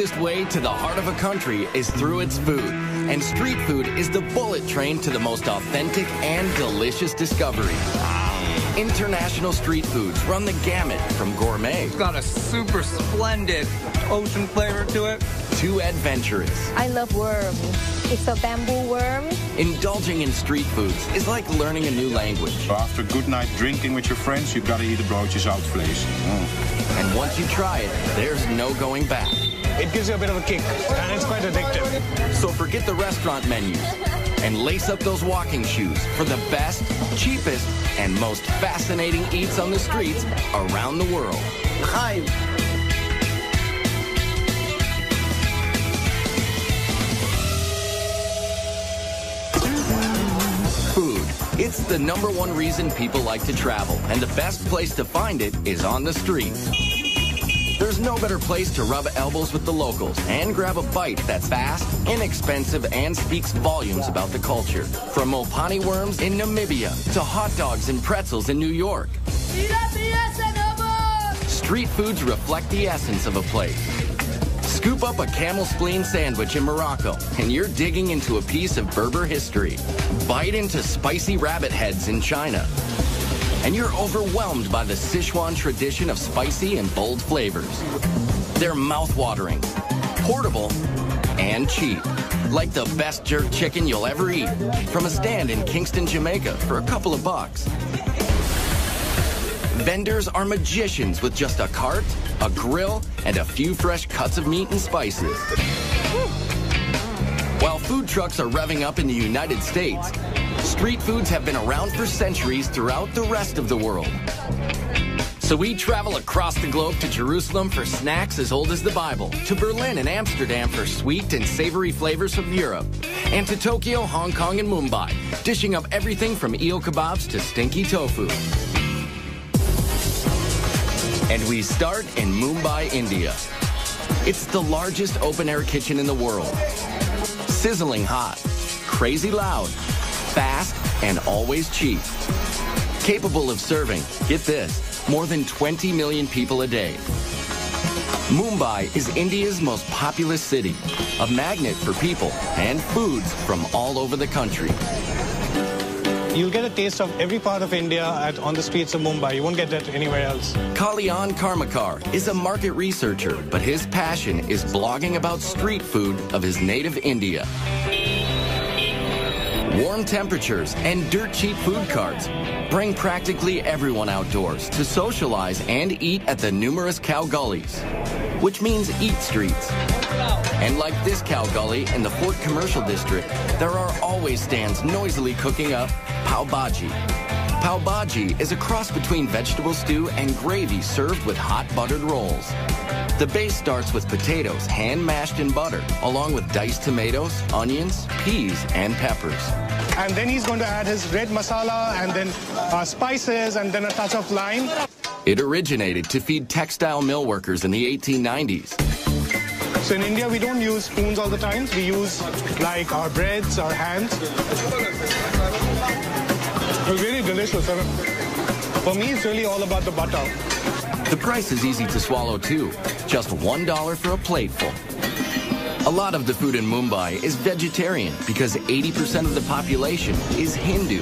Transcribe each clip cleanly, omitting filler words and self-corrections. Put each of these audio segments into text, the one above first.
fastest way to the heart of a country is through its food. And street food is the bullet train to the most authentic and delicious discovery. International street foods run the gamut from gourmet. It's got a super splendid ocean flavor to it. To adventurous. I love worms. It's a bamboo worm. Indulging in street foods is like learning a new language. After a good night drinking with your friends, you gotta eat a broodjes uitvlees. And once you try it, there's no going back. It gives you a bit of a kick, and it's quite addictive. So forget the restaurant menus and lace up those walking shoes for the best, cheapest, and most fascinating eats on the streets around the world. Hi. Food. It's the #1 reason people like to travel, and the best place to find it is on the street. There's no better place to rub elbows with the locals and grab a bite that's fast, inexpensive, and speaks volumes about the culture. From Mopani worms in Namibia to hot dogs and pretzels in New York. Street foods reflect the essence of a place. Scoop up a camel spleen sandwich in Morocco, and you're digging into a piece of Berber history. Bite into spicy rabbit heads in China, and you're overwhelmed by the Sichuan tradition of spicy and bold flavors. They're mouth-watering, portable, and cheap. Like the best jerk chicken you'll ever eat, from a stand in Kingston, Jamaica for a couple of bucks. Vendors are magicians with just a cart, a grill, and a few fresh cuts of meat and spices. While food trucks are revving up in the United States, street foods have been around for centuries throughout the rest of the world. So we travel across the globe to Jerusalem for snacks as old as the Bible, to Berlin and Amsterdam for sweet and savory flavors from Europe, and to Tokyo, Hong Kong, and Mumbai, dishing up everything from eel kebabs to stinky tofu. And we start in Mumbai, India. It's the largest open-air kitchen in the world. Sizzling hot, crazy loud, fast, and always cheap. Capable of serving, get this, more than 20 million people a day. Mumbai is India's most populous city, a magnet for people and foods from all over the country. You'll get a taste of every part of India on the streets of Mumbai. You won't get that anywhere else. Kalyan Karmakar is a market researcher, but his passion is blogging about street food of his native India. Warm temperatures and dirt-cheap food carts bring practically everyone outdoors to socialize and eat at the numerous cow gullies, which means eat streets. And like this cow gully in the Fort Commercial District, there are always stands noisily cooking up pav bhaji. Pav bhaji is a cross between vegetable stew and gravy served with hot buttered rolls. The base starts with potatoes hand-mashed in butter, along with diced tomatoes, onions, peas, and peppers. And then he's going to add his red masala and then spices and then a touch of lime. It originated to feed textile mill workers in the 1890s. So in India, we don't use spoons all the time. We use like our breads, our hands. It's really delicious. For me, it's really all about the butter. The price is easy to swallow too, just $1 for a plateful. A lot of the food in Mumbai is vegetarian because 80% of the population is Hindu.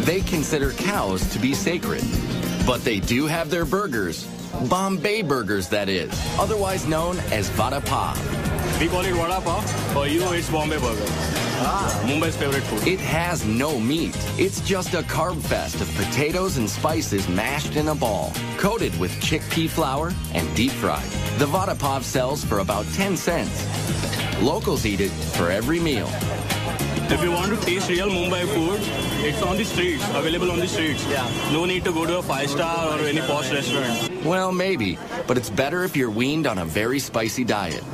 They consider cows to be sacred, but they do have their burgers. Bombay burgers, that is, otherwise known as vada pav. We call it vada pav. For you, it's Bombay burger. Mumbai's favorite food. It has no meat. It's just a carb fest of potatoes and spices mashed in a ball, coated with chickpea flour and deep fried. The vada pav sells for about 10 cents. Locals eat it for every meal. If you want to taste real Mumbai food, it's on the streets, available on the streets. Yeah. No need to go to a 5-star or any posh restaurant. Well, maybe, but it's better if you're weaned on a very spicy diet.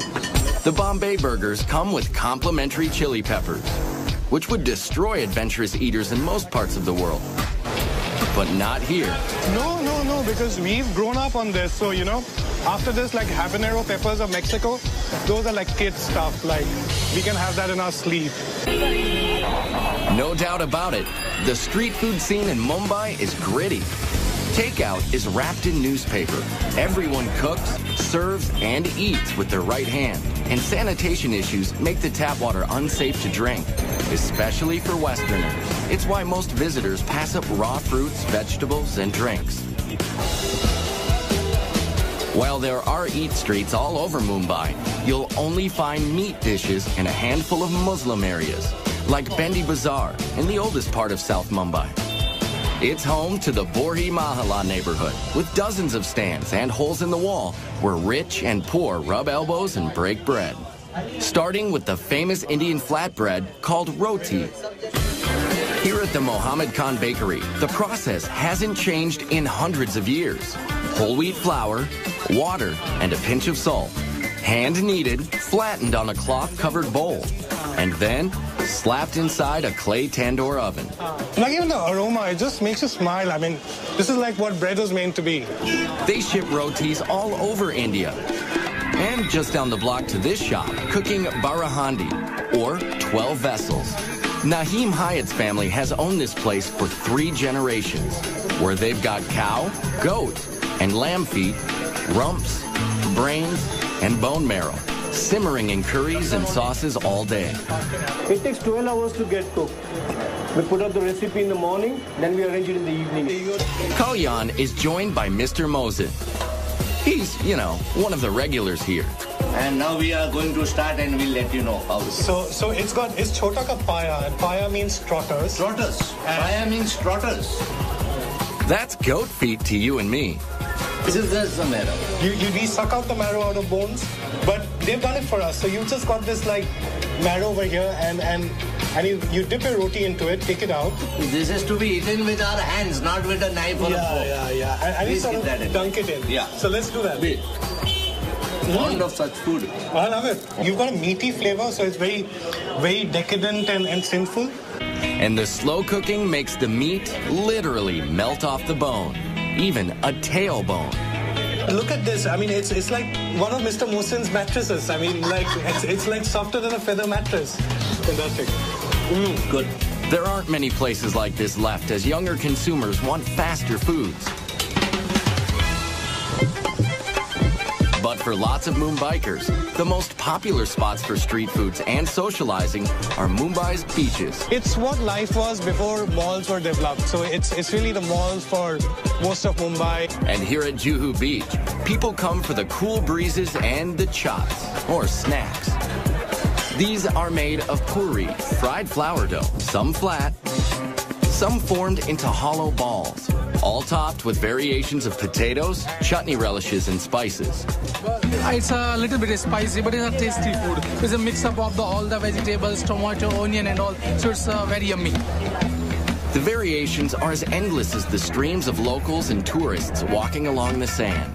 The Bombay burgers come with complimentary chili peppers, which would destroy adventurous eaters in most parts of the world. But not here. No, because we've grown up on this. So, after this, like habanero peppers of Mexico, those are like kid stuff. Like, we can have that in our sleeve. No doubt about it, the street food scene in Mumbai is gritty. Takeout is wrapped in newspaper. Everyone cooks, serves, and eats with their right hand. And sanitation issues make the tap water unsafe to drink, especially for Westerners. It's why most visitors pass up raw fruits, vegetables, and drinks. While there are eat streets all over Mumbai, you'll only find meat dishes in a handful of Muslim areas, like Bendi Bazaar in the oldest part of South Mumbai. It's home to the Borhi Mahalla neighborhood, with dozens of stands and holes in the wall where rich and poor rub elbows and break bread. Starting with the famous Indian flatbread called roti. Here at the Mohammed Khan Bakery, the process hasn't changed in hundreds of years. Whole wheat flour, water, and a pinch of salt. Hand-kneaded, flattened on a cloth-covered bowl, and then slapped inside a clay tandoor oven. Like even the aroma, it just makes you smile. I mean, this is like what bread was meant to be. They ship rotis all over India. And just down the block to this shop, cooking barahandi, or 12 vessels. Naheem Hyatt's family has owned this place for 3 generations, where they've got cow, goat, and lamb feet, rumps, brains, and bone marrow, simmering in curries and sauces all day. It takes 12 hours to get cooked. We put up the recipe in the morning, then we arrange it in the evening. Kalyan is joined by Mr. Mosin. He's, one of the regulars here. And now we are going to start and we'll let you know how. So it's chota ka paya, and paya means trotters. Trotters. Paya means trotters. That's goat feet to you and me. This is just the marrow. We suck out the marrow out of bones, but they've done it for us. So you've just got this like marrow over here, and you dip your roti into it, take it out. This is to be eaten with our hands, not with a knife or a fork. Yeah. And you sort of dunk it in. Yeah. So let's do that. Wait. Fond of such food. I love it. You've got a meaty flavor, so it's very, very decadent and sinful. And the slow cooking makes the meat literally melt off the bone, even a tailbone. Look at this. I mean, it's like one of Mr. Mosin's mattresses. I mean, like it's like softer than a feather mattress. Fantastic. Good. There aren't many places like this left as younger consumers want faster foods. But for lots of Mumbaikers, the most popular spots for street foods and socializing are Mumbai's beaches. It's what life was before malls were developed. So it's really the malls for most of Mumbai. And here at Juhu Beach, people come for the cool breezes and the chots, or snacks. These are made of puri, fried flour dough, some flat, some formed into hollow balls, all topped with variations of potatoes, chutney relishes, and spices. It's a little bit spicy, but it's a tasty food. It's a mix-up of all the vegetables, tomato, onion, and all, so it's very yummy. The variations are as endless as the streams of locals and tourists walking along the sand.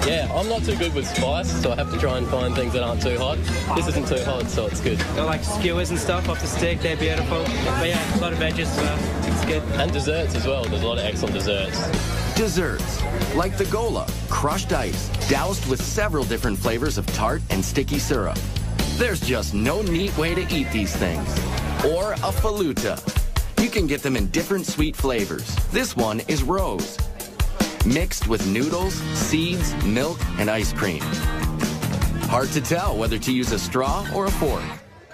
Yeah, I'm not too good with spice, so I have to try and find things that aren't too hot. This isn't too hot, so it's good. Got like skewers and stuff off the stick, they're beautiful. But yeah, a lot of veggies as well. It's good. And desserts as well, there's a lot of excellent desserts. Desserts, like the gola, crushed ice, doused with several different flavors of tart and sticky syrup. There's just no neat way to eat these things. Or a faluta. You can get them in different sweet flavors. This one is rose, mixed with noodles, seeds, milk, and ice cream. Hard to tell whether to use a straw or a fork.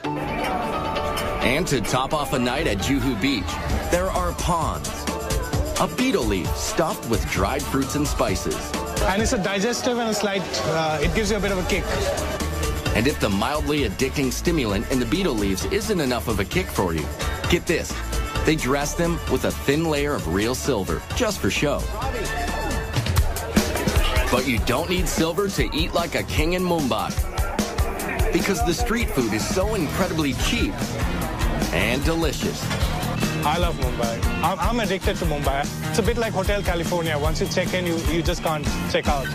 And to top off a night at Juhu Beach, there are prawns, a beetle leaf stuffed with dried fruits and spices. And it's a digestive and a slight, it gives you a bit of a kick. And if the mildly addicting stimulant in the beetle leaves isn't enough of a kick for you, get this. They dress them with a thin layer of real silver, just for show. But you don't need silver to eat like a king in Mumbai. Because the street food is so incredibly cheap and delicious. I love Mumbai. I'm addicted to Mumbai. It's a bit like Hotel California. Once you check in, you just can't check out.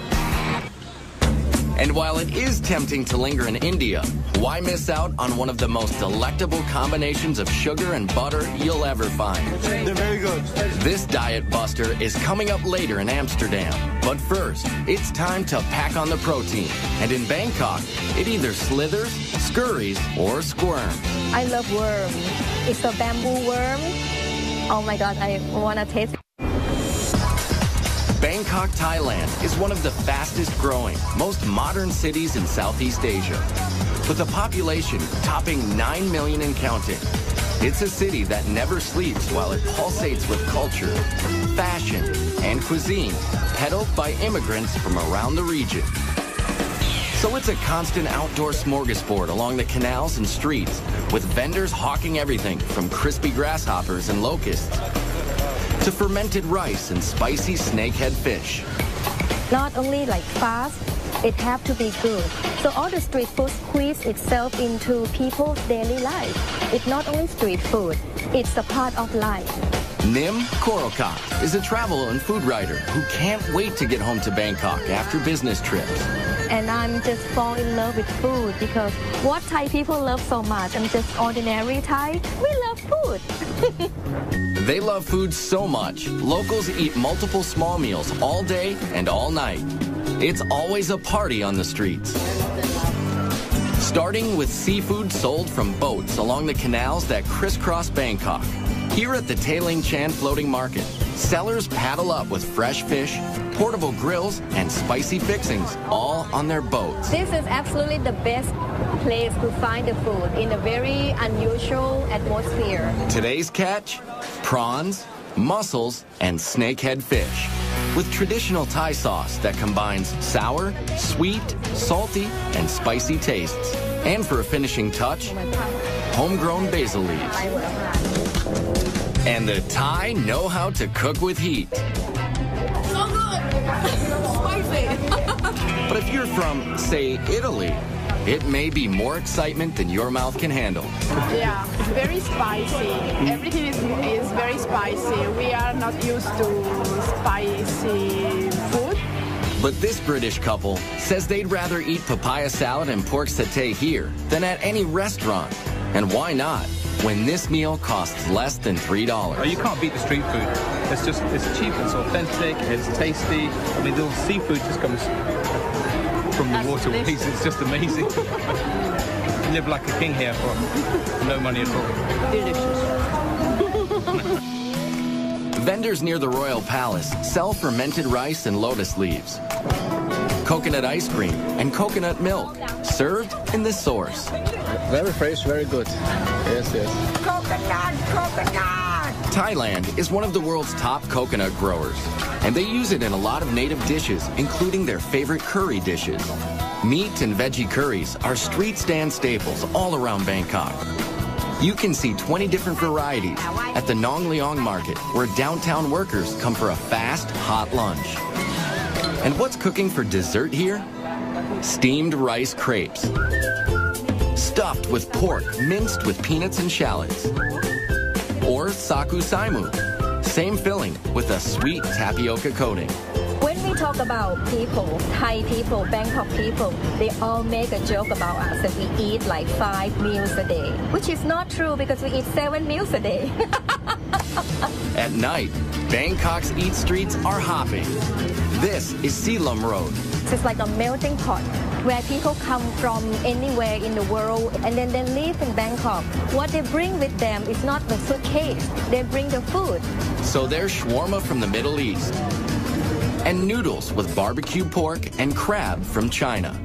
And while it is tempting to linger in India, why miss out on one of the most delectable combinations of sugar and butter you'll ever find? They're very good. This diet buster is coming up later in Amsterdam. But first, it's time to pack on the protein. And in Bangkok, it either slithers, scurries, or squirms. I love worm. It's a bamboo worm. Oh my God, I want to taste it. Bangkok, Thailand is one of the fastest growing, most modern cities in Southeast Asia. With a population topping 9 million and counting. It's a city that never sleeps while it pulsates with culture, fashion, and cuisine, peddled by immigrants from around the region. So it's a constant outdoor smorgasbord along the canals and streets, with vendors hawking everything from crispy grasshoppers and locusts to fermented rice and spicy snakehead fish. Not only like fast, it have to be good. So all the street food squeeze itself into people's daily life. It's not only street food, it's a part of life. Nim Korokot is a travel and food writer who can't wait to get home to Bangkok after business trips. And I'm just fall in love with food because what Thai people love so much, I'm just ordinary Thai, we love food. They love food so much, locals eat multiple small meals all day and all night. It's always a party on the streets. Starting with seafood sold from boats along the canals that crisscross Bangkok. Here at the Tailing Chan Floating Market, sellers paddle up with fresh fish, portable grills, and spicy fixings, all on their boats. This is absolutely the best place to find the food in a very unusual atmosphere. Today's catch? Prawns, mussels, and snakehead fish, with traditional Thai sauce that combines sour, sweet, salty, and spicy tastes. And for a finishing touch, homegrown basil leaves. And the Thai know how to cook with heat. So good! Spicy! But if you're from, say, Italy, it may be more excitement than your mouth can handle. Yeah, it's very spicy. Everything is very spicy. We are not used to spicy food. But this British couple says they'd rather eat papaya salad and pork satay here than at any restaurant. And why not, when this meal costs less than $3? Oh, you can't beat the street food. It's cheap, it's authentic, it's tasty. I mean, the seafood just comes from the waterways. It's just amazing. You live like a king here for no money at all. Delicious. Vendors near the Royal Palace sell fermented rice and lotus leaves, coconut ice cream, and coconut milk, served in the source. Very fresh, very good. Yes, yes. Coconut, coconut! Thailand is one of the world's top coconut growers, and they use it in a lot of native dishes, including their favorite curry dishes. Meat and veggie curries are street stand staples all around Bangkok. You can see 20 different varieties at the Nong Leong Market, where downtown workers come for a fast, hot lunch. And what's cooking for dessert here? Steamed rice crepes, stuffed with pork minced with peanuts and shallots. Or saku saimu, same filling with a sweet tapioca coating. When we talk about people, Thai people, Bangkok people, they all make a joke about us that we eat like 5 meals a day, which is not true because we eat 7 meals a day. At night, Bangkok's eat streets are hopping. This is Silom Road. It's like a melting pot where people come from anywhere in the world and then they live in Bangkok. What they bring with them is not the suitcase, they bring the food. So there's shawarma from the Middle East and noodles with barbecue pork and crab from China.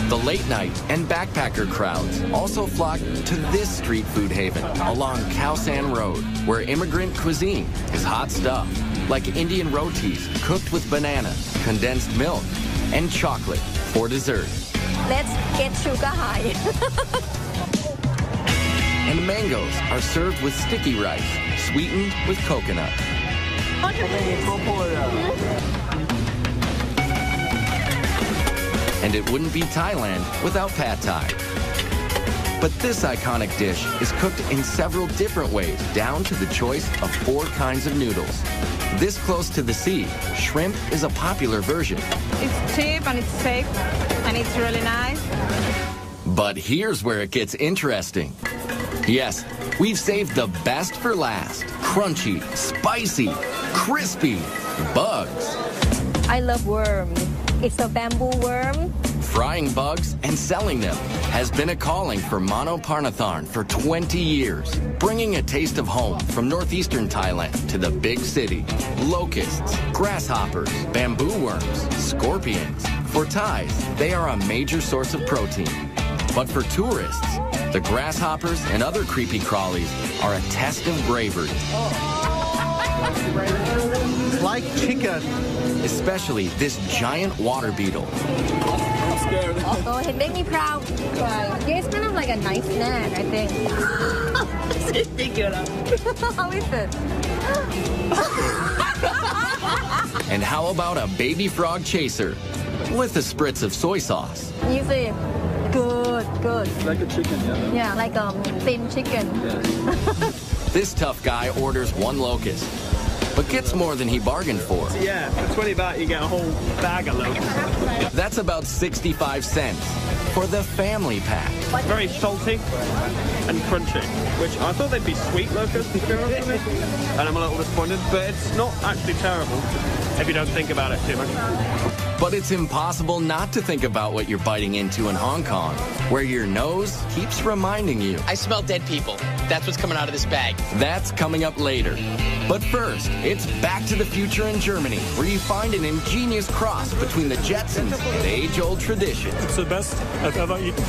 The late night and backpacker crowds also flock to this street food haven along Khao San Road, where immigrant cuisine is hot stuff, like Indian rotis cooked with banana, condensed milk, and chocolate for dessert. Let's get sugar high. And mangoes are served with sticky rice, sweetened with coconut. And it wouldn't be Thailand without pad thai. But this iconic dish is cooked in several different ways, down to the choice of 4 kinds of noodles. This close to the sea, shrimp is a popular version. It's cheap and it's safe and it's really nice. But here's where it gets interesting. Yes, we've saved the best for last. Crunchy, spicy, crispy bugs. I love worm. It's a bamboo worm. Frying bugs and selling them has been a calling for Mano Parnatharn for 20 years, bringing a taste of home from northeastern Thailand to the big city. Locusts, grasshoppers, bamboo worms, scorpions. For Thais, they are a major source of protein. But for tourists, the grasshoppers and other creepy crawlies are a test of bravery. Like chicken. Especially this giant water beetle. I'm scared. Oh, it makes me proud. Yeah, it's kind of like a nice snack, I think. How is it? And how about a baby frog chaser with a spritz of soy sauce? You see, good. Like a chicken, yeah. Yeah, like a thin chicken. Yeah. This tough guy orders one locust, but gets more than he bargained for. Yeah, for 20 baht you get a whole bag of locusts. That's about 65 cents for the family pack. Very salty and crunchy, which I thought they'd be sweet locusts, to be honest with me. And I'm a little disappointed, but it's not actually terrible if you don't think about it too much. But it's impossible not to think about what you're biting into in Hong Kong, where your nose keeps reminding you. I smell dead people. That's what's coming out of this bag. That's coming up later. But first, it's Back to the Future in Germany, where you find an ingenious cross between the Jetsons and age-old tradition. It's the best I've ever eaten.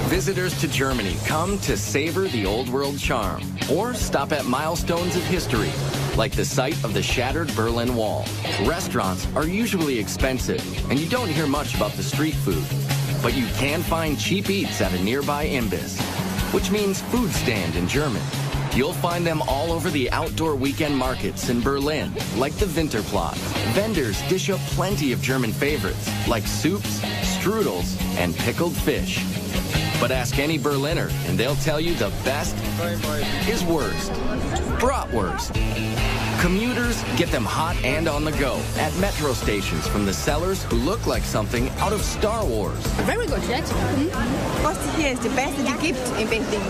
Visitors to Germany come to savor the old world charm or stop at milestones of history, like the site of the shattered Berlin Wall. Restaurants are usually expensive, and you don't hear much about the street food. But you can find cheap eats at a nearby Imbiss, which means food stand in German. You'll find them all over the outdoor weekend markets in Berlin, like the Winterplatz. Vendors dish up plenty of German favorites, like soups, strudels, and pickled fish. But ask any Berliner, and they'll tell you the best is worst. Bratwurst. Commuters get them hot and on the go at metro stations from the sellers who look like something out of Star Wars. Very good, Jet. What here is the best that you gift inventing?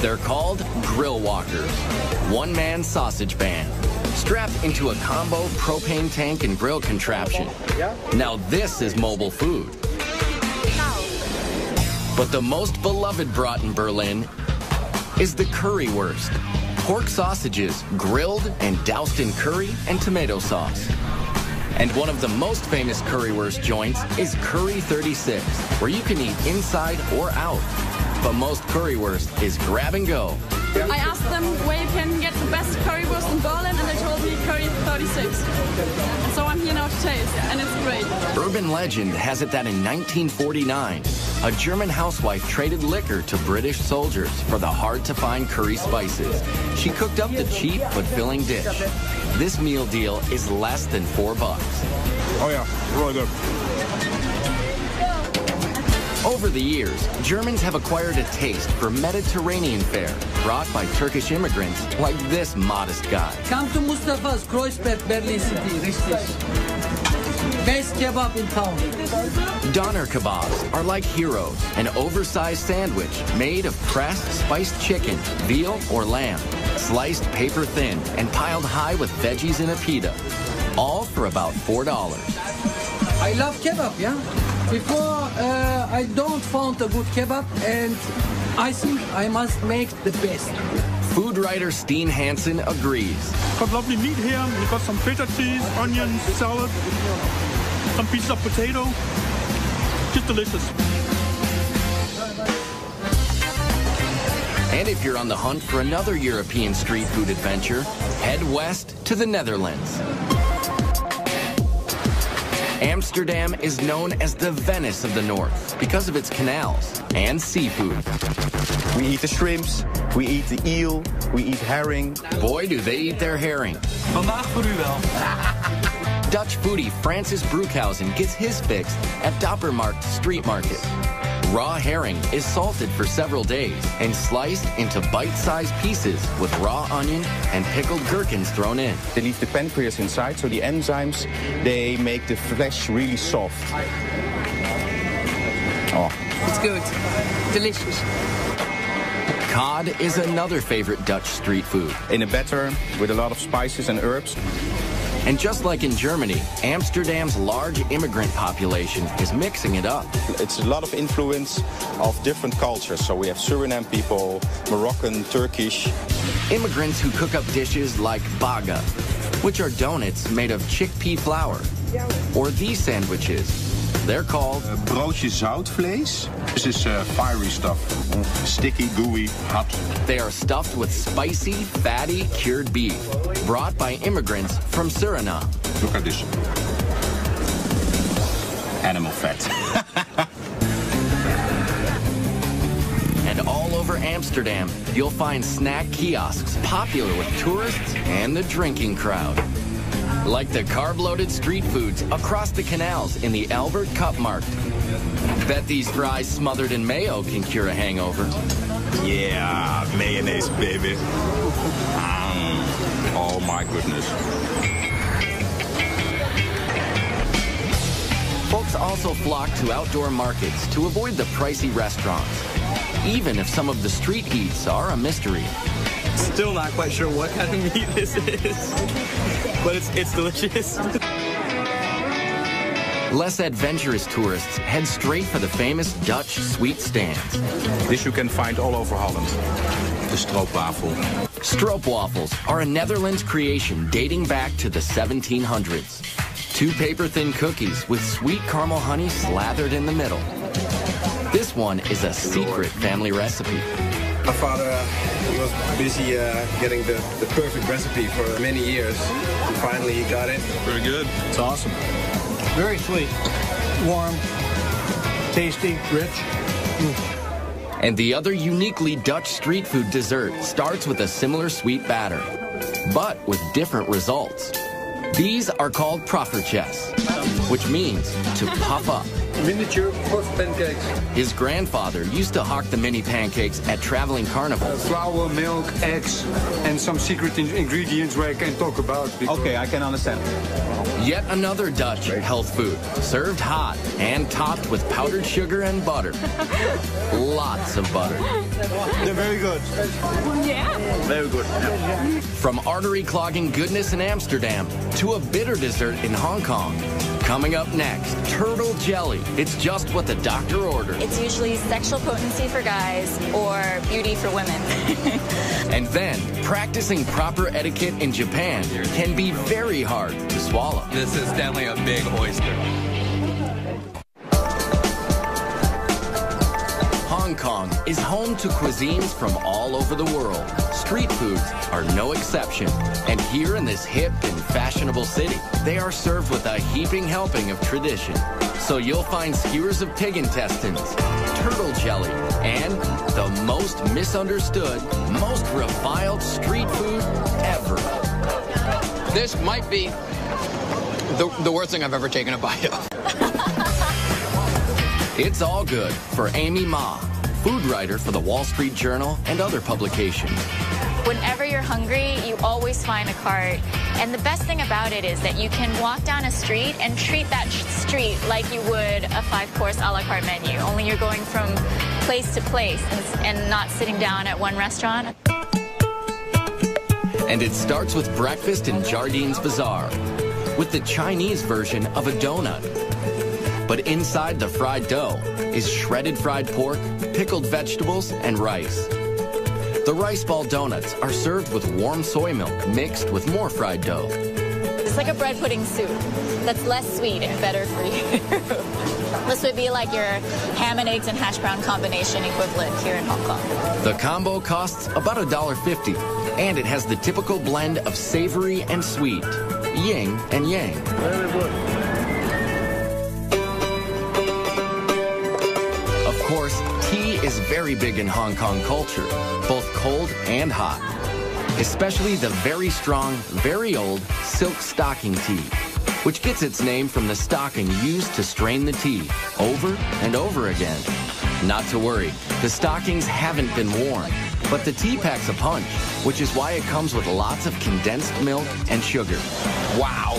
They're called grill walkers, one-man sausage band, strapped into a combo propane tank and grill contraption. Now this is mobile food. But the most beloved brat in Berlin is the currywurst. Pork sausages grilled and doused in curry and tomato sauce. And one of the most famous currywurst joints is Curry 36, where you can eat inside or out. But most currywurst is grab and go. I asked them where you can get the best currywurst in Berlin, and they told me Curry 36. And so I'm here now to taste, and it's great. Urban legend has it that in 1949, a German housewife traded liquor to British soldiers for the hard-to-find curry spices. She cooked up the cheap but filling dish. This meal deal is less than $4. Oh yeah, really good. Over the years, Germans have acquired a taste for Mediterranean fare brought by Turkish immigrants like this modest guy. Come to Mustafa's Kreuzberg, Berlin City, richtig. Best kebab in town. Doner kebabs are like heroes, an oversized sandwich made of pressed spiced chicken, veal, or lamb, sliced paper thin and piled high with veggies in a pita, all for about $4. I love kebab, yeah? Before, I don't found a good kebab, and I think I must make the best. Food writer Steen Hansen agrees. Got lovely meat here. We've got some feta cheese, onions, salad, some pieces of potato. Just delicious. And if you're on the hunt for another European street food adventure, head west to the Netherlands. Amsterdam is known as the Venice of the North because of its canals and seafood. We eat the shrimps, we eat the eel, we eat herring. Boy, do they eat their herring. Vandaag voor u wel. Dutch foodie Francis Broekhausen gets his fix at Doppermarkt Street Market. Raw herring is salted for several days and sliced into bite-sized pieces with raw onion and pickled gherkins thrown in. They leave the pancreas inside, so the enzymes, they make the flesh really soft. Oh. It's good. Delicious. Cod is another favorite Dutch street food. In a batter with a lot of spices and herbs. And just like in Germany, Amsterdam's large immigrant population is mixing it up. It's a lot of influence of different cultures. So we have Suriname people, Moroccan, Turkish. Immigrants who cook up dishes like baga, which are donuts made of chickpea flour. Or these sandwiches. They're called broodje zoutvlees. This is fiery stuff. Sticky, gooey, hot. They are stuffed with spicy, fatty, cured beef, brought by immigrants from Suriname. Look at this. Animal fat. And all over Amsterdam, you'll find snack kiosks popular with tourists and the drinking crowd. Like the carb-loaded street foods across the canals in the Albert Cupmarkt. Bet these fries smothered in mayo can cure a hangover. Yeah, mayonnaise, baby. Oh my goodness. Folks also flock to outdoor markets to avoid the pricey restaurants, even if some of the street eats are a mystery. Still not quite sure what kind of meat this is, but it's delicious. Less adventurous tourists head straight for the famous Dutch sweet stands. This you can find all over Holland. The stroopwafel. Stroopwafels are a Netherlands creation dating back to the 1700s. 2 paper-thin cookies with sweet caramel honey slathered in the middle. This one is a secret family recipe. My father he was busy getting the perfect recipe for many years. And finally he got it. Very good. It's awesome. Very sweet, warm, tasty, rich. And the other uniquely Dutch street food dessert starts with a similar sweet batter, but with different results. These are called proffertjes, which means to puff up. Miniature puff pancakes. His grandfather used to hawk the mini pancakes at traveling carnivals. Flour, milk, eggs, and some secret ingredients where I can talk about. Okay, I can understand. Yet another Dutch health food, served hot and topped with powdered sugar and butter. Lots of butter. They're very good. Yeah. Very good. Yeah. From artery-clogging goodness in Amsterdam to a bitter dessert in Hong Kong. Coming up next, turtle jelly. It's just what the doctor ordered. It's usually sexual potency for guys or beauty for women. And then, practicing proper etiquette in Japan can be very hard to swallow. This is definitely a big oyster. Hong Kong is home to cuisines from all over the world. Street foods are no exception. And here in this hip and fashionable city, they are served with a heaping helping of tradition. So you'll find skewers of pig intestines, turtle jelly, and the most misunderstood, most reviled street food ever. This might be the worst thing I've ever taken a bite of. It's all good for Amy Ma, food writer for the Wall Street Journal and other publications. Whenever you're hungry, you always find a cart. And the best thing about it is that you can walk down a street and treat that street like you would a 5-course a la carte menu, only you're going from place to place and not sitting down at one restaurant. And it starts with breakfast in Jardines Bazaar, with the Chinese version of a donut. But inside the fried dough is shredded fried pork, pickled vegetables, and rice. The rice ball donuts are served with warm soy milk mixed with more fried dough. It's like a bread pudding soup that's less sweet and better for you. This would be like your ham and eggs and hash brown combination equivalent here in Hong Kong. The combo costs about $1.50, and it has the typical blend of savory and sweet, yin and yang. Very good. Of course, tea is very big in Hong Kong culture, both cold and hot. Especially the very strong, very old silk stocking tea, which gets its name from the stocking used to strain the tea over and over again. Not to worry, the stockings haven't been worn, but the tea packs a punch, which is why it comes with lots of condensed milk and sugar. Wow!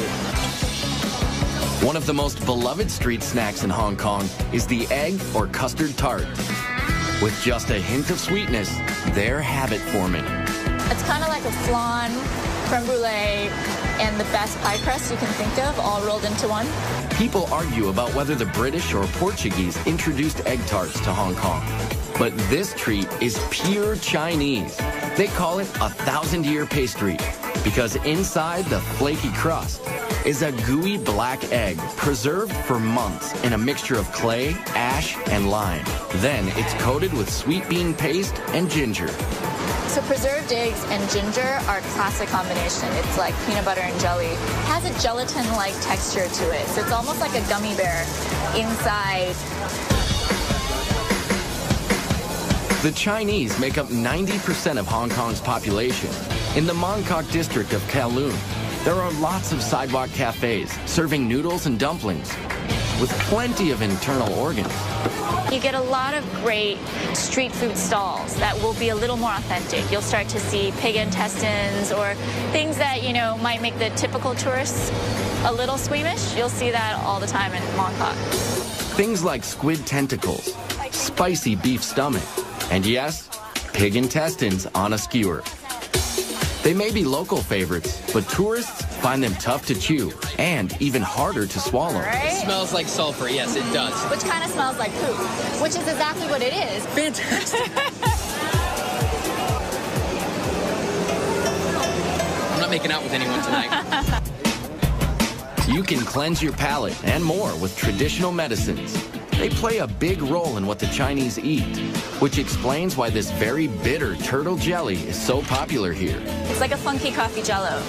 One of the most beloved street snacks in Hong Kong is the egg or custard tart. With just a hint of sweetness, they're habit forming. It's kind of like a flan creme brulee, and the best pie crust you can think of, all rolled into one. People argue about whether the British or Portuguese introduced egg tarts to Hong Kong. But this treat is pure Chinese. They call it a 1,000-year pastry because inside the flaky crust is a gooey black egg preserved for months in a mixture of clay, ash, and lime. Then it's coated with sweet bean paste and ginger. So preserved eggs and ginger are a classic combination. It's like peanut butter and jelly. It has a gelatin-like texture to it, so it's almost like a gummy bear inside. The Chinese make up 90% of Hong Kong's population. In the Mong Kok district of Kowloon, there are lots of sidewalk cafes serving noodles and dumplings with plenty of internal organs. You get a lot of great street food stalls that will be a little more authentic. You'll start to see pig intestines or things that, you know, might make the typical tourists a little squeamish. You'll see that all the time in Mong Kok. Things like squid tentacles, spicy beef stomach, and yes, pig intestines on a skewer. They may be local favorites, but tourists find them tough to chew and even harder to swallow. Right? It smells like sulfur, yes, it does. Which kind of smells like poop, which is exactly what it is. Fantastic. I'm not making out with anyone tonight. You can cleanse your palate and more with traditional medicines. They play a big role in what the Chinese eat, which explains why this very bitter turtle jelly is so popular here. It's like a funky coffee jello.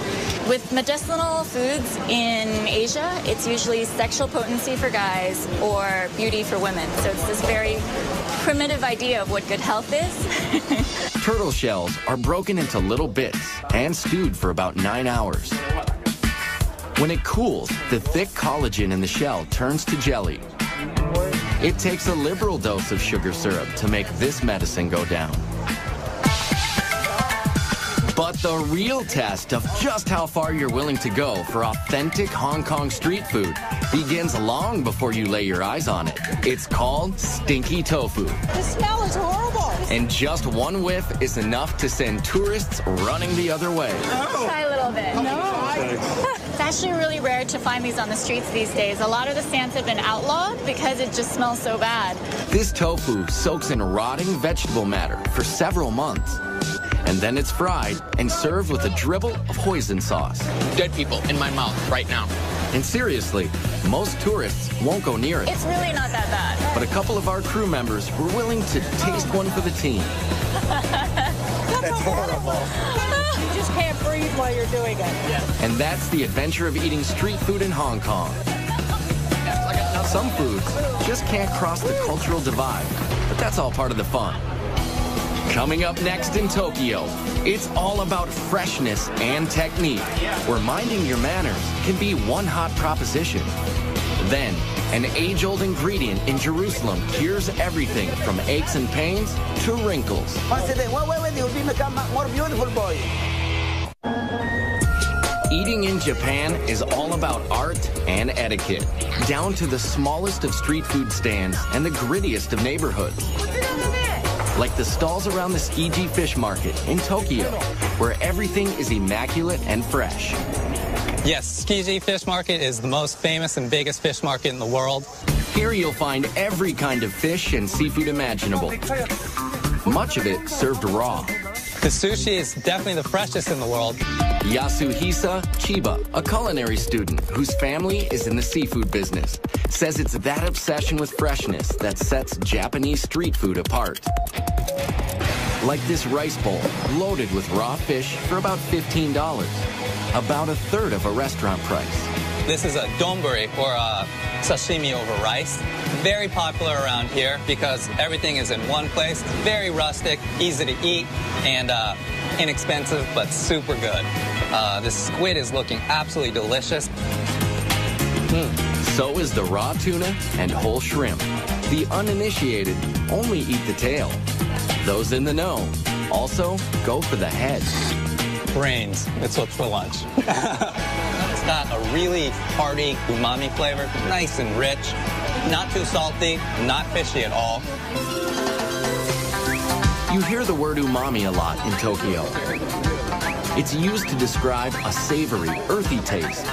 With medicinal foods in Asia, it's usually sexual potency for guys or beauty for women. So it's this very primitive idea of what good health is. Turtle shells are broken into little bits and stewed for about 9 hours. When it cools, the thick collagen in the shell turns to jelly. It takes a liberal dose of sugar syrup to make this medicine go down. But the real test of just how far you're willing to go for authentic Hong Kong street food begins long before you lay your eyes on it. It's called stinky tofu. The smell is horrible. And just one whiff is enough to send tourists running the other way. Try a little bit. No. It's actually really rare to find these on the streets these days. A lot of the stands have been outlawed because it just smells so bad. This tofu soaks in rotting vegetable matter for several months. And then it's fried and served with a dribble of hoisin sauce. Dead people in my mouth right now. And seriously, most tourists won't go near it. It's really not that bad. But a couple of our crew members were willing to taste one for the team. That's horrible. You just can't breathe while you're doing it. Yeah. And that's the adventure of eating street food in Hong Kong. Some foods just can't cross the cultural divide, but that's all part of the fun. Coming up next in Tokyo, it's all about freshness and technique, where minding your manners can be one hot proposition. Then, an age-old ingredient in Jerusalem cures everything from aches and pains to wrinkles. More beautiful boy. Eating in Japan is all about art and etiquette, down to the smallest of street food stands and the grittiest of neighborhoods. Like the stalls around the Tsukiji Fish Market in Tokyo, where everything is immaculate and fresh. Yes, Tsukiji Fish Market is the most famous and biggest fish market in the world. Here you'll find every kind of fish and seafood imaginable. Much of it served raw. The sushi is definitely the freshest in the world. Yasuhisa Chiba, a culinary student whose family is in the seafood business, says it's that obsession with freshness that sets Japanese street food apart. Like this rice bowl, loaded with raw fish for about $15, about a third of a restaurant price. This is a donburi, or a sashimi over rice. Very popular around here because everything is in one place. Very rustic, easy to eat, and inexpensive, but super good. This squid is looking absolutely delicious. So is the raw tuna and whole shrimp. The uninitiated only eat the tail. Those in the know also go for the head. Brains, it's what's for lunch. It's got a really hearty umami flavor, nice and rich, not too salty, not fishy at all. You hear the word umami a lot in Tokyo. It's used to describe a savory, earthy taste.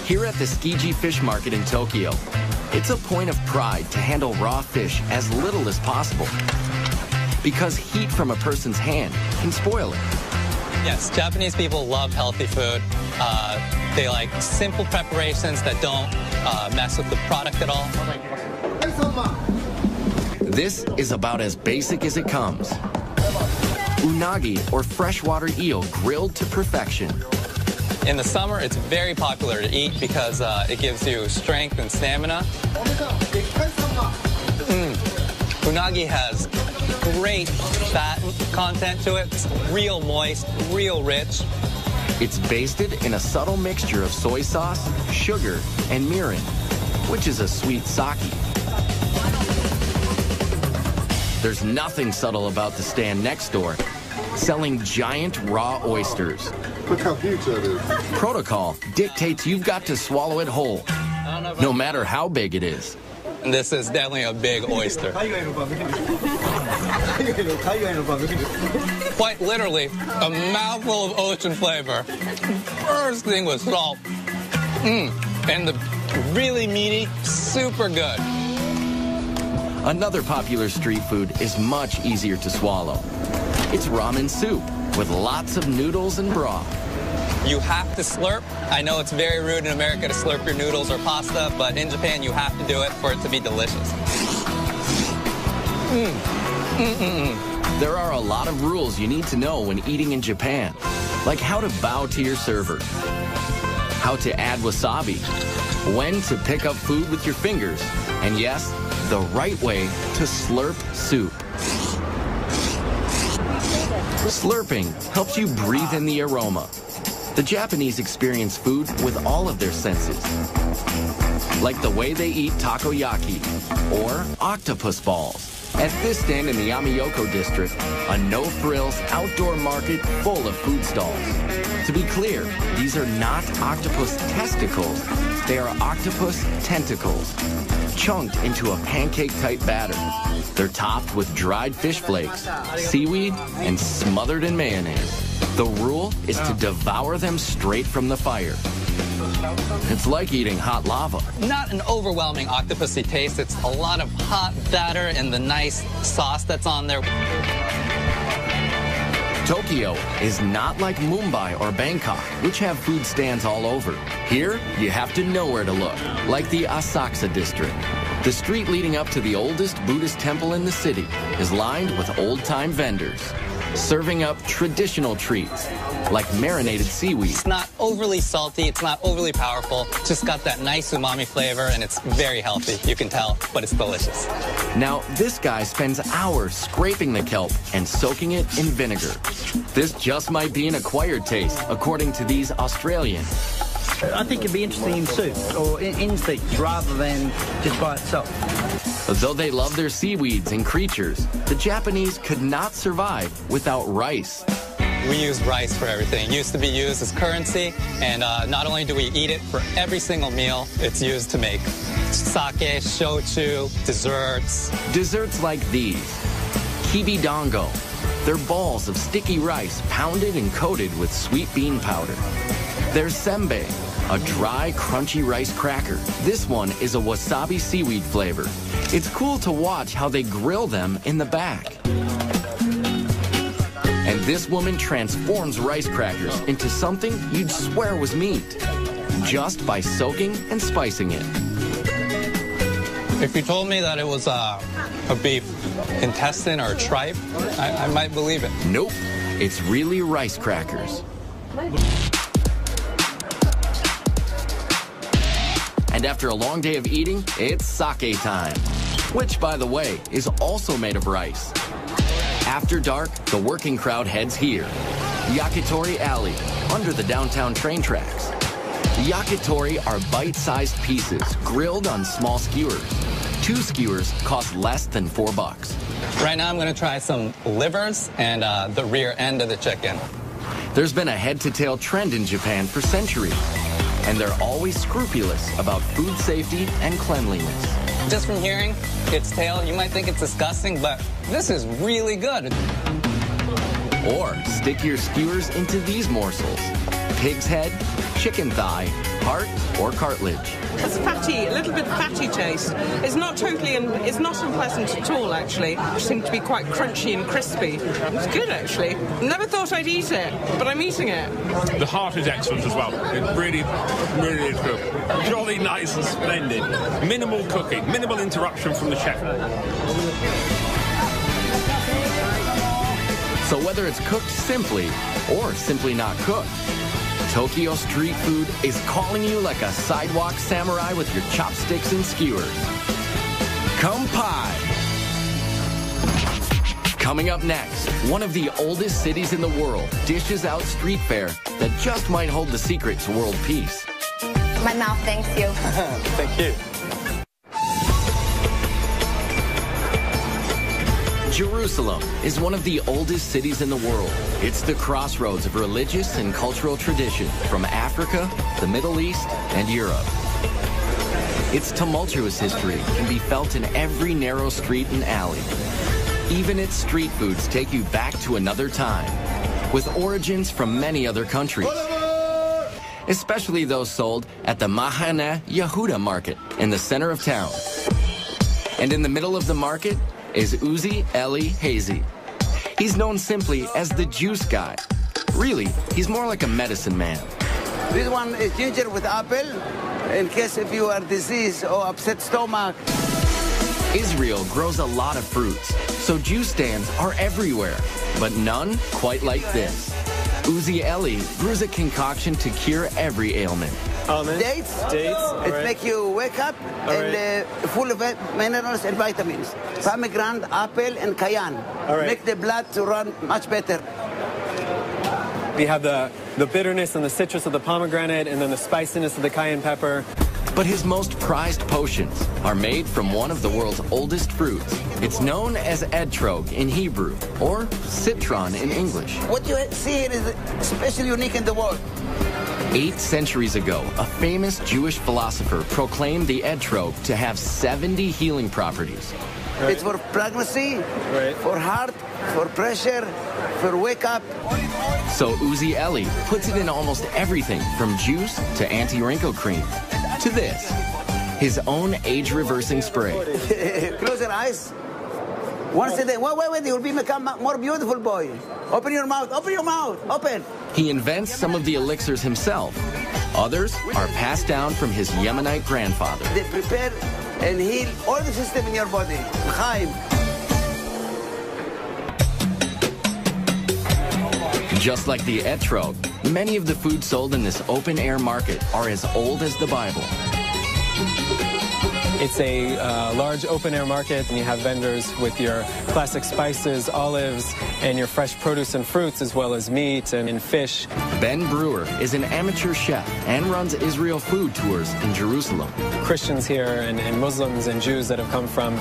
Here at the Tsukiji Fish Market in Tokyo, it's a point of pride to handle raw fish as little as possible, because heat from a person's hand can spoil it. Yes, Japanese people love healthy food. They like simple preparations that don't mess with the product at all. This is about as basic as it comes. Unagi, or freshwater eel, grilled to perfection. In the summer, it's very popular to eat because it gives you strength and stamina. Unagi has great fat content to it. It's real moist, real rich. It's basted in a subtle mixture of soy sauce, sugar, and mirin, which is a sweet sake. There's nothing subtle about the stand next door, selling giant raw oysters. Look how huge that is. Protocol dictates you've got to swallow it whole, no matter how big it is. And this is definitely a big oyster. Quite literally, a mouthful of ocean flavor. Bursting with salt. And the really meaty, super good. Another popular street food is much easier to swallow. It's ramen soup with lots of noodles and broth. You have to slurp. I know it's very rude in America to slurp your noodles or pasta, but in Japan you have to do it for it to be delicious. There are a lot of rules you need to know when eating in Japan, like how to bow to your server, how to add wasabi, when to pick up food with your fingers, and yes, the right way to slurp soup. Slurping helps you breathe in the aroma. The Japanese experience food with all of their senses, like the way they eat takoyaki or octopus balls. At this stand in the Amiyoko district, a no-frills outdoor market full of food stalls. To be clear, these are not octopus testicles, they are octopus tentacles, chunked into a pancake-type batter. They're topped with dried fish flakes, seaweed, and smothered in mayonnaise. The rule is to devour them straight from the fire. It's like eating hot lava. Not an overwhelming octopusy taste. It's a lot of hot batter and the nice sauce that's on there. Tokyo is not like Mumbai or Bangkok, which have food stands all over. Here, you have to know where to look, like the Asakusa district. The street leading up to the oldest Buddhist temple in the city is lined with old-time vendors, serving up traditional treats, like marinated seaweed. It's not overly salty, it's not overly powerful, it's just got that nice umami flavor, and it's very healthy, you can tell, but it's delicious. Now, this guy spends hours scraping the kelp and soaking it in vinegar. This just might be an acquired taste, according to these Australians. I think it'd be interesting in soup or in steaks rather than just by itself. Though they love their seaweeds and creatures, the Japanese could not survive without rice. We use rice for everything. It used to be used as currency, and not only do we eat it for every single meal, it's used to make sake, shochu, desserts. Desserts like these, kibi dango. They're balls of sticky rice pounded and coated with sweet bean powder. There's senbei, a dry, crunchy rice cracker. This one is a wasabi seaweed flavor. It's cool to watch how they grill them in the back. And this woman transforms rice crackers into something you'd swear was meat, just by soaking and spicing it. If you told me that it was a beef intestine or a tripe, I might believe it. Nope, it's really rice crackers. And after a long day of eating, it's sake time, which, by the way, is also made of rice. After dark, the working crowd heads here, Yakitori Alley, under the downtown train tracks. Yakitori are bite-sized pieces, grilled on small skewers. 2 skewers cost less than $4. Right now I'm going to try some livers and the rear end of the chicken. There's been a head-to-tail trend in Japan for centuries, and they're always scrupulous about food safety and cleanliness. Just from hearing its tail, you might think it's disgusting, but this is really good. Or stick your skewers into these morsels: pig's head, chicken thigh, heart, or cartilage. It's fatty, a little bit fatty taste. It's not it's not unpleasant at all, actually. It seems to be quite crunchy and crispy. It's good, actually. Never thought I'd eat it, but I'm eating it. The heart is excellent as well. It really, really is good. Jolly nice and splendid. Minimal cooking, minimal interruption from the chef. So whether it's cooked simply or simply not cooked, Tokyo street food is calling you like a sidewalk samurai with your chopsticks and skewers. Kampai! Coming up next, one of the oldest cities in the world dishes out street fare that just might hold the secret to world peace. My mouth thanks you. Thank you. Jerusalem is one of the oldest cities in the world. It's the crossroads of religious and cultural tradition from Africa, the Middle East, and Europe. Its tumultuous history can be felt in every narrow street and alley. Even its street foods take you back to another time, with origins from many other countries, especially those sold at the Mahane Yehuda market in the center of town. And in the middle of the market is Uzi Eli Hazy. He's known simply as the juice guy. Really, he's more like a medicine man. This one is ginger with apple, in case if you are diseased or upset stomach. Israel grows a lot of fruits, so juice stands are everywhere, but none quite like this. Uzi Eli brews a concoction to cure every ailment. Dates. It makes you wake up and full of minerals and vitamins. Pomegranate, apple, and cayenne. Make the blood to run much better. We have the bitterness and the citrus of the pomegranate, and then the spiciness of the cayenne pepper. But his most prized potions are made from one of the world's oldest fruits. It's known as etrog in Hebrew, or citron in English. What you see here is especially unique in the world. 8 centuries ago, a famous Jewish philosopher proclaimed the etrog to have 70 healing properties. It's for pregnancy, for heart, for pressure, for wake up. So Uzi Eli puts it in almost everything from juice to anti-wrinkle cream to this, his own age-reversing spray. Close your eyes. Once a day. Wait, you'll become a more beautiful boy. Open your mouth, open. He invents some of the elixirs himself. Others are passed down from his Yemenite grandfather. They prepare and heal all the system in your body. Chaim. Just like the etrog, many of the foods sold in this open-air market are as old as the Bible. It's a large open-air market, and you have vendors with your classic spices, olives, and your fresh produce and fruits, as well as meat and fish. Ben Brewer is an amateur chef and runs Israel food tours in Jerusalem. Christians here and Muslims and Jews that have come from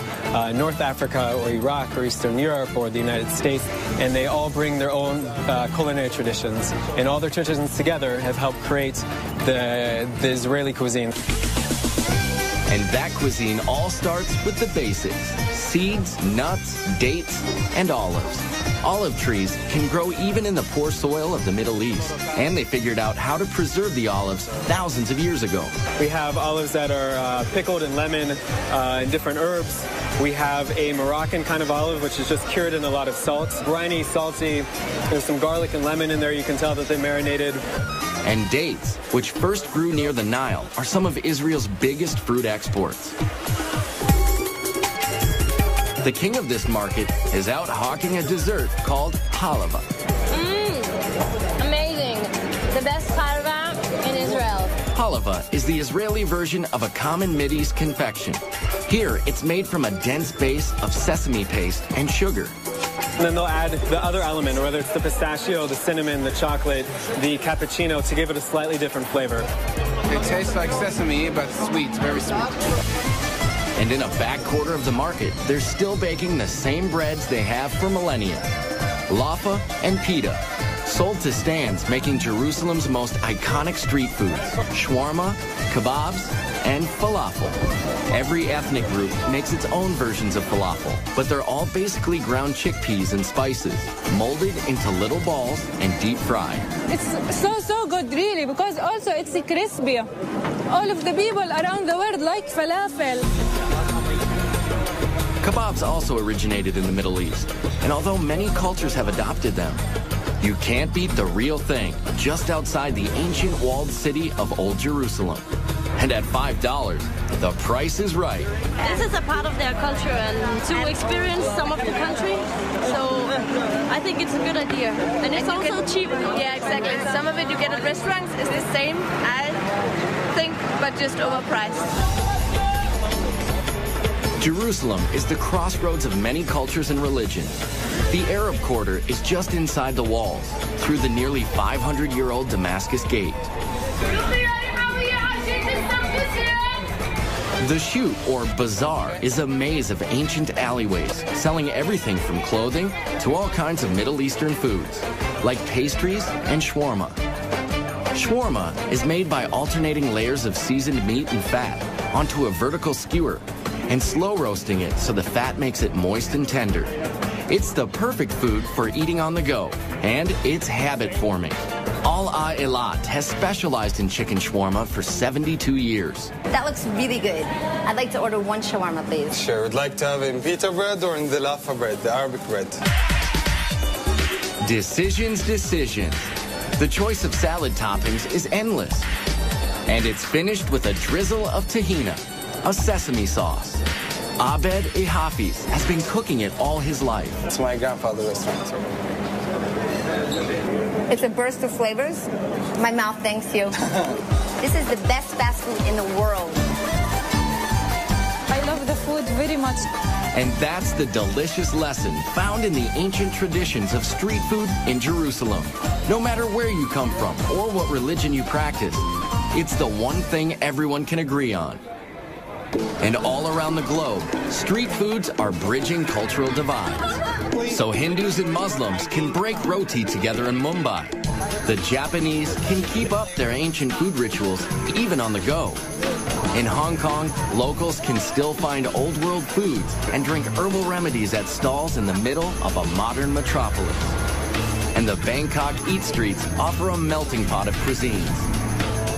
North Africa or Iraq or Eastern Europe or the United States, and they all bring their own culinary traditions. And all their traditions together have helped create the Israeli cuisine. And that cuisine all starts with the basics: seeds, nuts, dates, and olives. Olive trees can grow even in the poor soil of the Middle East, and they figured out how to preserve the olives thousands of years ago. We have olives that are pickled in lemon and different herbs. We have a Moroccan kind of olive, which is just cured in a lot of salt. Briny, salty. There's some garlic and lemon in there. You can tell that they marinated. And dates, which first grew near the Nile, are some of Israel's biggest fruit exports. The king of this market is out hawking a dessert called halava. Amazing. The best halva in Israel. Halava is the Israeli version of a common Mideast confection. Here, it's made from a dense base of sesame paste and sugar. And then they'll add the other element, whether it's the pistachio, the cinnamon, the chocolate, the cappuccino, to give it a slightly different flavor. It tastes like sesame, but sweet, very sweet. And in a back quarter of the market, they're still baking the same breads they have for millennia: laffa and pita, sold to stands making Jerusalem's most iconic street foods, shawarma, kebabs, and falafel. Every ethnic group makes its own versions of falafel, but they're all basically ground chickpeas and spices, molded into little balls and deep fried. It's so good, really, because also it's crispy. All of the people around the world like falafel. Kebabs also originated in the Middle East, and although many cultures have adopted them, you can't beat the real thing just outside the ancient walled city of Old Jerusalem. And at $5, the price is right. This is a part of their culture and to experience some of the country, so I think it's a good idea. And it's also cheap. Yeah, exactly. Some of it you get at restaurants is the same, I think, but just overpriced. Jerusalem is the crossroads of many cultures and religions. The Arab Quarter is just inside the walls, through the nearly 500-year-old Damascus Gate. The Shoot, or Bazaar, is a maze of ancient alleyways, selling everything from clothing to all kinds of Middle Eastern foods, like pastries and shawarma. Shawarma is made by alternating layers of seasoned meat and fat onto a vertical skewer and slow roasting it so the fat makes it moist and tender. It's the perfect food for eating on the go, and it's habit-forming. Al-A Eilat has specialized in chicken shawarma for 72 years. That looks really good. I'd like to order one shawarma, please. Sure. Would like to have in pita bread or in the laffa bread, the Arabic bread. Decisions. The choice of salad toppings is endless. And it's finished with a drizzle of tahina, a sesame sauce. Abed Hafiz has been cooking it all his life. It's my grandfather's restaurant. It's a burst of flavors. My mouth thanks you. This is the best fast food in the world. I love the food very much. And that's the delicious lesson found in the ancient traditions of street food in Jerusalem. No matter where you come from or what religion you practice, it's the one thing everyone can agree on. And all around the globe, street foods are bridging cultural divides. So Hindus and Muslims can break roti together in Mumbai. The Japanese can keep up their ancient food rituals even on the go. In Hong Kong, locals can still find old world foods and drink herbal remedies at stalls in the middle of a modern metropolis. And the Bangkok Eat Streets offer a melting pot of cuisines.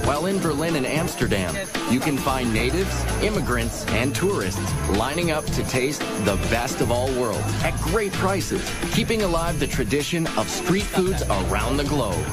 While in Berlin and Amsterdam, you can find natives, immigrants, and tourists lining up to taste the best of all worlds at great prices, keeping alive the tradition of street foods around the globe.